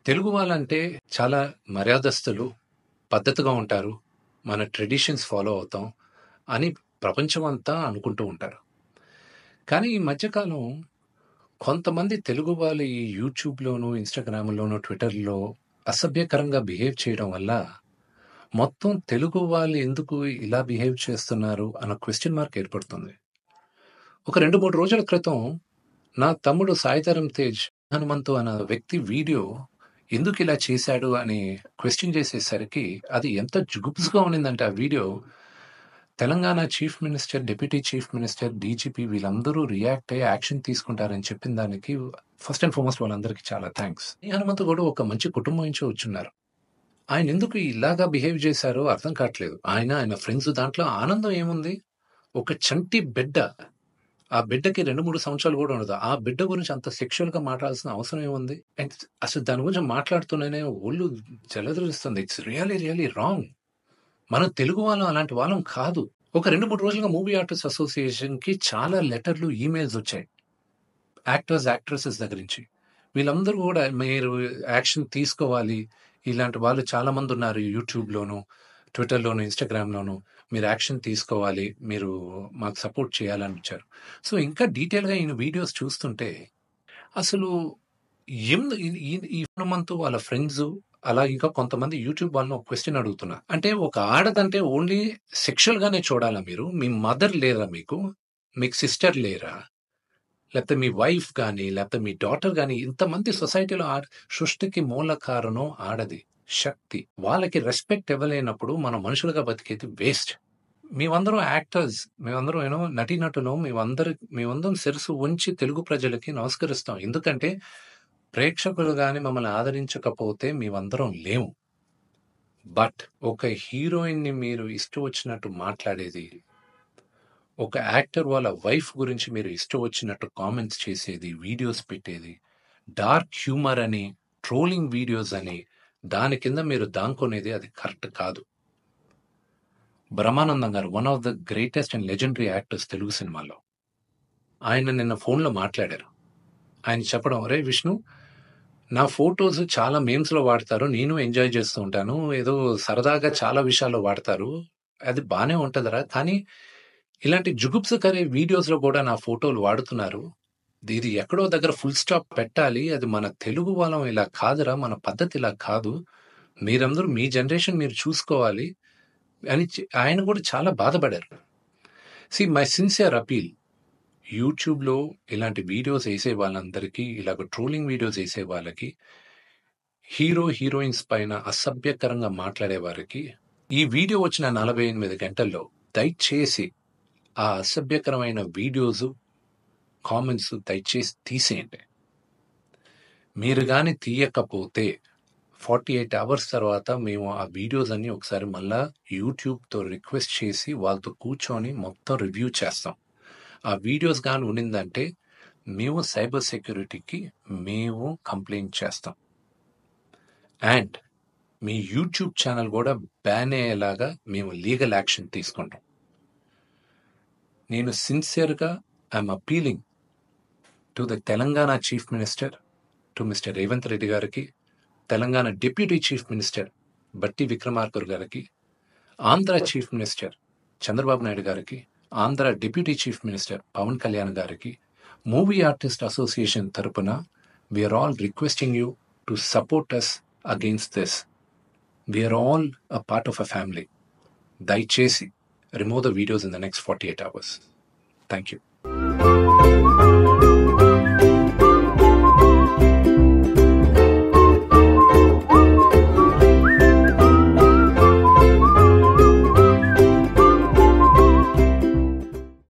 తెలుగు వాళ్ళంటే చాలా మర్యాదస్తులు, పద్ధతిగా ఉంటారు. మన ట్రెడిషన్స్ ఫాలో అవుతాం అని ప్రపంచమంతా అనుకుంటూ ఉంటారు. కానీ ఈ మధ్యకాలం కొంతమంది తెలుగు వాళ్ళు ఈ యూట్యూబ్‌లోను, ఇన్‌స్టాగ్రామ్‌లోను, ట్విట్టర్‌లో అసభ్యకరంగా బిహేవ్ చేయడం వల్ల మొత్తం తెలుగు వాళ్ళు ఎందుకు ఇలా బిహేవ్ చేస్తున్నారు అన్న క్వెషన్ మార్క్ ఏర్పడుతుంది. ఒక 2, 3 రోజుల క్రితం నా తమ్ముడు సాయిధరమ్ తేజ్ హనుమంతు అన్న వ్యక్తి వీడియో ఎందుకిలా చేశాడు అని క్వెషన్ చేసేసరికి అది ఎంత జుగుప్స్‌గా ఉండిందంటే ఆ video Telangana chief minister, deputy chief minister, DGP వీళ్ళందరూ రియాక్ట్ అయ్యి యాక్షన్ తీసుకుంటారని చెప్పిన దానికి ఫస్ట్ అండ్ ఫార్మోస్ట్ వాళ్ళందరికీ చాలా థాంక్స్. ఈ హనుమంతు గూడా ఒక మంచి కుటుంబం నుంచి వచ్చున్నారు. ఆయనెందుకు ఇలాగా బిహేవ్ చేశారో అర్థం కాట్లేదు. ఆయన ఫ్రెండ్స్ దాంట్లో ఆనందం ఏముంది? ఒక చంటి బిడ్డ. ఆ బిడ్డకి 2, 3 సంవత్సరాలు గూడా ఉండదు. ఆ బిడ్డ గురించి అంత సెక్సువల్‌గా మాట్లాడాల్సిన అవసరం ఏముంది? అండ్ అసలు దాని గురించి మాట్లాడుతూనే ఒళ్ళు జలధరిస్తుంది. It's really, really wrong. మనం తెలుగు వాళ్ళం అలాంటి వాళ్ళం కాదు. ఒక 2, 3 రోజులుగా మూవీ ఆర్టిస్ట్ అసోసియేషన్‌కి చాలా లెటర్‌లు, ఈమెయిల్స్ వచ్చాయి. యాక్టర్స్, యాక్ట్రెసెస్ దగ్గర నుంచి. వీళ్ళందరూ గూడా మీరు యాక్షన్ తీసుకోవాలి. ఇలాంటి వాళ్ళు చాలా మందున్నారు యూట్యూబ్‌లోను, ట్విట్టర్‌లోను, ఇన్‌స్టాగ్రామ్‌లోను. మీరు యాక్షన్ తీసుకోవాలి. మీరు మాకు సపోర్ట్ చేయాలని వచ్చారు. సో, ఇంకా డీటెయిల్‌గా ఈయన వీడియోస్ చూస్తుంటే అసలు ఈ హనుమంతు వాళ్ళ ఫ్రెండ్సు అలా ఇంకా కొంతమంది యూట్యూబ్ వాళ్ళని ఒక క్వెషన్ అడుగుతున్నా. అంటే ఒక ఆడదంటే ఓన్లీ సెక్షువల్‌గానే చూడాలా మీరు? మీ మదర్ లేరా మీకు? మీకు సిస్టర్ లేరా? లేకపోతే మీ వైఫ్ గాని, లేకపోతే మీ డాటర్ గాని ఇంతమంది సొసైటీలో సృష్టికి మూల కారణం ఆడది. శక్తి. వాళ్ళకి రెస్పెక్ట్ ఇవ్వలేనప్పుడు మనం మనుషులుగా బతికేది వేస్ట్. మేమందరం యాక్టర్స్. మేమందరం నటీనటులం. మేమందరం శిరస్సు వంచి తెలుగు ప్రజలకి నమస్కరిస్తాం. ఎందుకంటే ప్రేక్షకులు గాని మమ్మల్ని ఆదరించకపోతే మేమందరం లేము. బట్ ఒక హీరోయిన్‌ని మీరు ఇష్టం వచ్చినట్టు మాట్లాడేది, ఒక యాక్టర్ వాళ్ళ వైఫ్ గురించి మీరు ఇష్టం వచ్చినట్టు కామెంట్స్ చేసేది, వీడియోస్ పెట్టేది, డార్క్ హ్యూమర్ అని, ట్రోలింగ్ వీడియోస్ అని, దాని కింద మీరు దాంకునేది అది కరెక్ట్ కాదు. బ్రహ్మానందం గారు one of the greatest and legendary actors Telugu సినిమాలో. ఆయన నిన్న ఫోన్‌లో మాట్లాడారు. ఆయన చెప్పడం, "ఒరేయ్ విష్ణు, నా ఫోటోస్ చాలా మీమ్స్‌లో వాడతారు. నేను ఎంజాయ్ చేస్తూ ఉంటాను. ఏదో సరదాగా చాలా విషయాల్లో వాడతారు. అది బానే ఉంటదిరా. కానీ ఇలాంటి జుగుప్సకర వీడియోస్‌లో కూడా నా ఫోటోలు వాడుతున్నారు. ఇది ఎక్కడో దగ్గర ఫుల్ స్టాప్ పెట్టాలి. అది మన తెలుగు వాళ్ళం ఇలా కాదురా! మన పద్ధతి ఇలా కాదు. మీరందరూ మీ జనరేషన్ మీరు చూసుకోవాలి" అని ఆయన కూడా చాలా బాధపడారు. మై సిన్సియర్ అపీల్ యూట్యూబ్‌లో ఇలాంటి వీడియోస్ ఏసే వాళ్ళందరికీ, ఇలాగ ట్రోలింగ్ వీడియోస్ ఏసే వాళ్ళకి, హీరో, హీరోయిన్స్ పైన అసభ్యకరంగా మాట్లాడే వారికి, ఈ వీడియో వచ్చిన 48 గంటల్లో దయచేసి ఆ అసభ్యకరమైన వీడియోసు, కామెంట్స్ దయచేసి తీసేయండి. మీరు గాని తీయకపోతే 48 అవర్స్ తర్వాత మేము ఆ వీడియోస్ అన్నీ ఒకసారి మళ్ళా యూట్యూబ్‌తో రిక్వెస్ట్ చేసి వాళ్ళతో కూర్చొని మొత్తం రివ్యూ చేస్తాం. ఆ వీడియోస్ గాని ఉండిందంటే మేము సైబర్ సెక్యూరిటీకి మేము కంప్లెయింట్ చేస్తాం. అండ్ మీ యూట్యూబ్ ఛానల్ కూడా బ్యాన్ అయ్యేలాగా మేము లీగల్ యాక్షన్ తీసుకుంటాం. నేను సిన్సియర్‌గా I'm appealing to the Telangana chief minister, to mister Revanth Reddy గారికి, Telangana deputy chief minister Bhatti Vikramarka గారికి, ఆంధ్ర చీఫ్ మినిస్టర్ చంద్రబాబు నాయుడు గారికి, Andhra deputy chief minister Pawan Kalyan గారికి, మూవీ ఆర్టిస్ట్ అసోసియేషన్ తరపున we are all requesting you to support us against this. We are all a part of a family. దయచేసి remove the videos in the next 48 hours. Thank you.